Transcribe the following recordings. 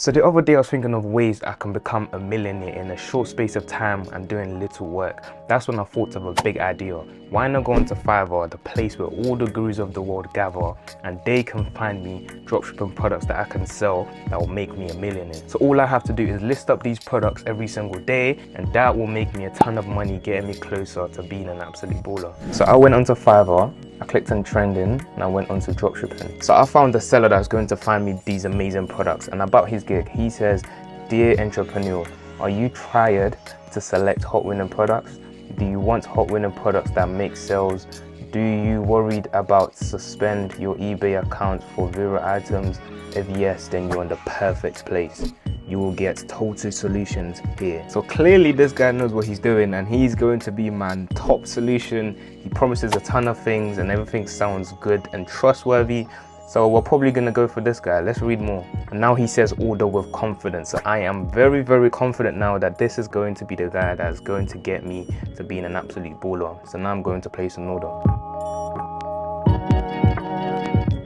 So the other day I was thinking of ways I can become a millionaire in a short space of time and doing little work. That's when I thought of a big idea. Why not go onto Fiverr, the place where all the gurus of the world gather, and they can find me dropshipping products that I can sell that will make me a millionaire. So all I have to do is list up these products every single day, and that will make me a ton of money, getting me closer to being an absolute baller. So I went onto Fiverr, I clicked on trending, and I went onto dropshipping. So I found a seller that's going to find me these amazing products. And about his gig, he says, "Dear entrepreneur, are you tired to select hot winning products? Do you want hot winning products that make sales? Do you worried about suspend your eBay account for viral items? If yes, then you're in the perfect place. You will get total solutions here." So clearly this guy knows what he's doing, and he's going to be my top solution. He promises a ton of things and everything sounds good and trustworthy. So we're probably gonna go for this guy. Let's read more. And now he says order with confidence. So I am very, very confident now that this is going to be the guy that's going to get me to being an absolute baller. So now I'm going to place an order.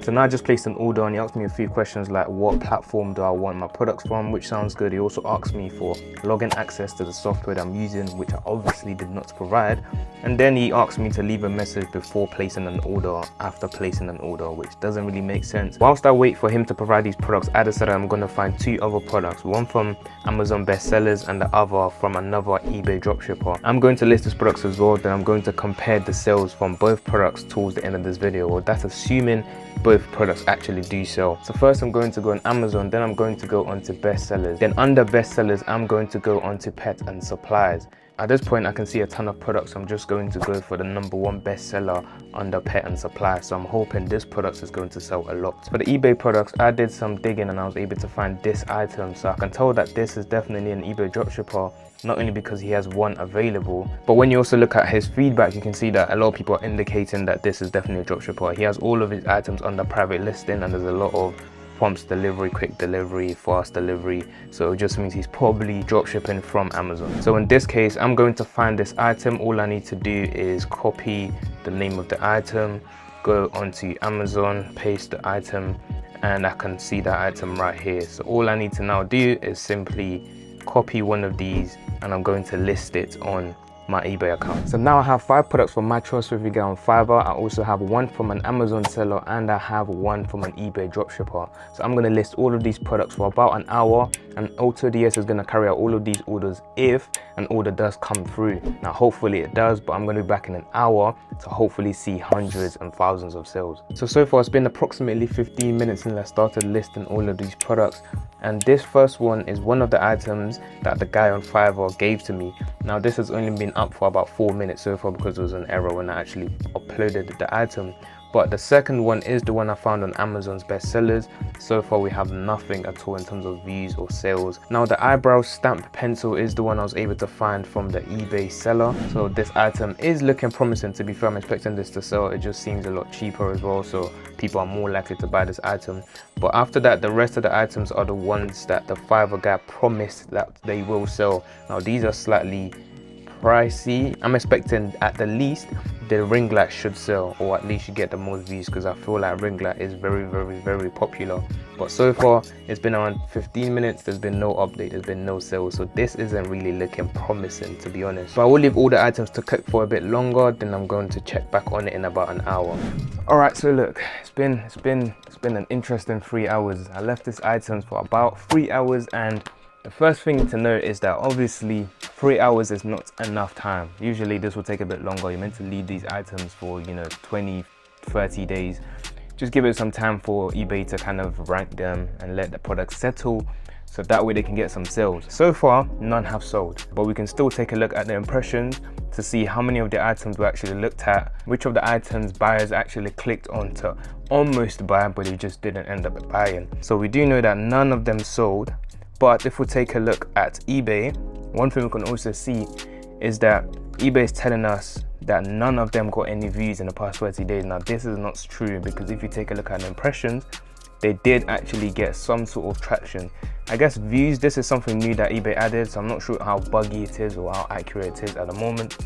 So now I just placed an order, and he asked me a few questions like what platform do I want my products from, which sounds good. He also asked me for login access to the software that I'm using, which I obviously did not provide. And then he asked me to leave a message before placing an order, after placing an order, which doesn't really make sense. Whilst I wait for him to provide these products, I decided I'm going to find two other products, one from Amazon bestsellers and the other from another eBay dropshipper. I'm going to list these products as well, then I'm going to compare the sales from both products towards the end of this video. Well, that's assuming both products actually do sell. So first I'm going to go on Amazon, then I'm going to go onto bestsellers. Then under bestsellers, I'm going to go onto pet and supplies. At this point, I can see a ton of products. I'm just going to go for the #1 bestseller under pet and supply. So I'm hoping this product is going to sell a lot. For the eBay products, I did some digging and I was able to find this item. So I can tell that this is definitely an eBay dropshipper, not only because he has one available, but when you also look at his feedback, you can see that a lot of people are indicating that this is definitely a dropshipper. He has all of his items under private listing, and there's a lot of prompt delivery, quick delivery, fast delivery. So it just means he's probably dropshipping from Amazon. So in this case, I'm going to find this item. All I need to do is copy the name of the item, go onto Amazon, paste the item, and I can see that item right here. So all I need to now do is simply copy one of these, and I'm going to list it on my eBay account. So now I have 5 products from my trustworthy guy on Fiverr. I also have one from an Amazon seller, and I have one from an eBay dropshipper. So I'm going to list all of these products for about an hour, and AutoDS is going to carry out all of these orders if an order does come through. Now hopefully it does, but I'm going to be back in an hour to hopefully see hundreds and thousands of sales. So far it's been approximately 15 minutes since I started listing all of these products, and this first one is one of the items that the guy on Fiverr gave to me. Now this has only been up for about 4 minutes so far because there was an error when I actually uploaded the item. But the second one is the one I found on Amazon's bestsellers. So far we have nothing at all in terms of views or sales. Now the eyebrow stamp pencil is the one I was able to find from the eBay seller. So this item is looking promising. To be fair, I'm expecting this to sell. It just seems a lot cheaper as well, so people are more likely to buy this item. But after that, the rest of the items are the ones that the Fiverr guy promised that they will sell. Now these are slightly pricey. I'm expecting at the least the ring light should sell, or at least you get the most views, because I feel like ring light is very, very, very popular. But so far it's been around 15 minutes, there's been no update, there's been no sales, so this isn't really looking promising, to be honest. But I will leave all the items to cook for a bit longer, then I'm going to check back on it in about an hour. All right, so look, it's been an interesting 3 hours. I left these items for about 3 hours, and the first thing to note is that obviously 3 hours is not enough time. Usually this will take a bit longer. You're meant to leave these items for 20, 30 days. Just give it some time for eBay to kind of rank them and let the product settle, so that way they can get some sales. So far none have sold, but we can still take a look at the impressions to see how many of the items we actually looked at, which of the items buyers actually clicked on to almost buy, but they just didn't end up buying. So we do know that none of them sold. But if we take a look at eBay, one thing we can also see is that eBay is telling us that none of them got any views in the past 30 days. Now this is not true, because if you take a look at the impressions, they did actually get some sort of traction. I guess views, this is something new that eBay added, so I'm not sure how buggy it is or how accurate it is at the moment.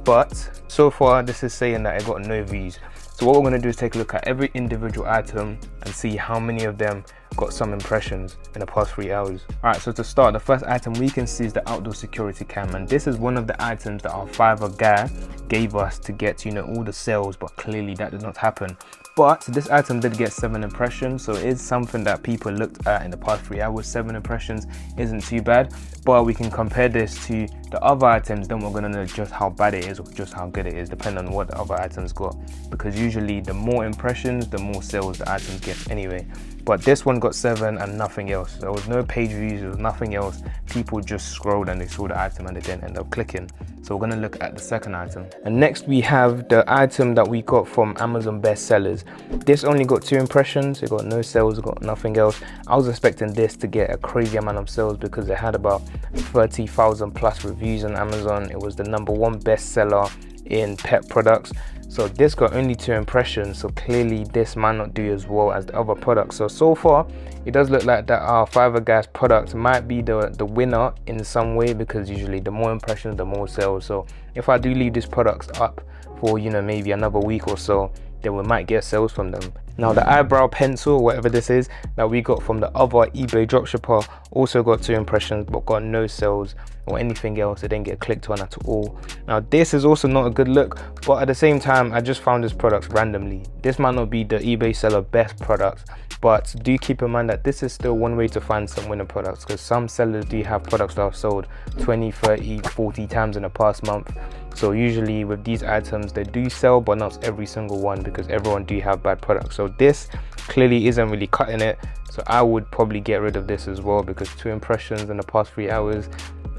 But so far this is saying that it got no views. So what we're going to do is take a look at every individual item and see how many of them got some impressions in the past 3 hours. Alright, so to start, the first item we can see is the outdoor security cam, and this is one of the items that our Fiverr guy gave us to get, you know, all the sales, but clearly that did not happen. But this item did get 7 impressions, so it is something that people looked at in the past 3 hours. 7 impressions isn't too bad, but we can compare this to the other items, then we're gonna know just how bad it is or just how good it is, depending on what the other items got. Because usually the more impressions, the more sales the items get anyway. But this one got 7 and nothing else. There was no page views, there was nothing else. People just scrolled and they saw the item and they didn't end up clicking. So we're gonna look at the second item. And next we have the item that we got from Amazon bestsellers. This only got 2 impressions, it got no sales, it got nothing else. I was expecting this to get a crazy amount of sales because it had about 30,000 plus reviews on Amazon. It was the #1 bestseller in pet products. So this got only 2 impressions, so clearly this might not do as well as the other products. So far it does look like that our Fiverr guys product might be the winner in some way, because usually the more impressions the more sales. So if I do leave these products up for, you know, maybe another week or so, then we might get sales from them. Now the eyebrow pencil, whatever this is, that we got from the other eBay dropshipper, also got 2 impressions but got no sales or anything else. It didn't get clicked on at all. Now this is also not a good look, but at the same time I just found this product randomly. This might not be the eBay seller best product, but do keep in mind that this is still one way to find some winning products, because some sellers do have products that have sold 20, 30, 40 times in the past month. So usually with these items they do sell, but not every single one, because everyone do have bad products. So this clearly isn't really cutting it, so I would probably get rid of this as well, because 2 impressions in the past 3 hours,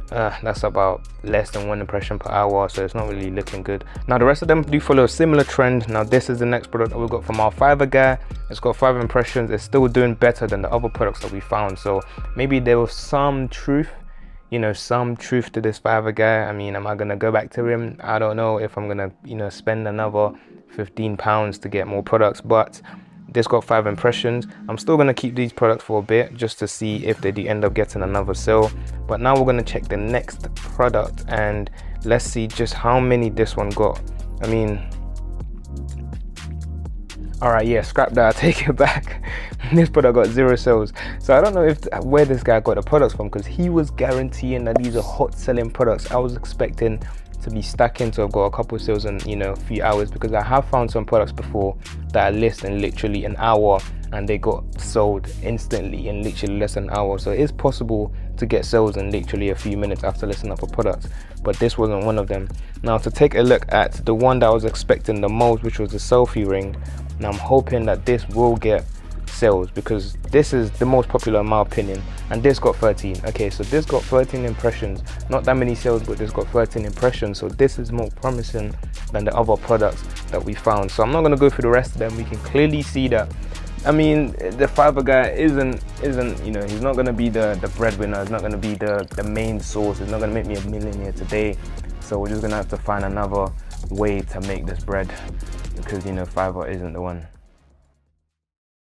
that's about less than 1 impression per hour, so it's not really looking good. Now the rest of them do follow a similar trend. Now this is the next product that we got from our Fiverr guy. It's got 5 impressions. It's still doing better than the other products that we found, so maybe there was some truth, you know, some truth to this Fiverr guy. I mean, am I gonna go back to him? I don't know if I'm gonna, you know, spend another £15 to get more products, but this got 5 impressions. I'm still gonna keep these products for a bit just to see if they do end up getting another sale. But now we're gonna check the next product and let's see just how many this one got. I mean, all right, yeah, scrap that, I take it back. This product got 0 sales. So I don't know where this guy got the products from, because he was guaranteeing that these are hot selling products. I was expecting to be stacking to have got a couple of sales in, you know, a few hours, because I have found some products before that I list in literally an hour and they got sold instantly in literally less than an hour. So it is possible to get sales in literally a few minutes after listing up a product, but this wasn't one of them. Now to take a look at the one that I was expecting the most, which was the selfie ring. Now I'm hoping that this will get sales, because this is the most popular in my opinion, and this got 13. Okay, so this got 13 impressions, not that many sales, but this got 13 impressions, so this is more promising than the other products that we found. So I'm not going to go through the rest of them. We can clearly see that, I mean, the Fiverr guy isn't you know, he's not going to be the breadwinner. He's not going to be the main source. He's not going to make me a millionaire today. So we're just going to have to find another way to make this bread, because, you know, Fiverr isn't the one.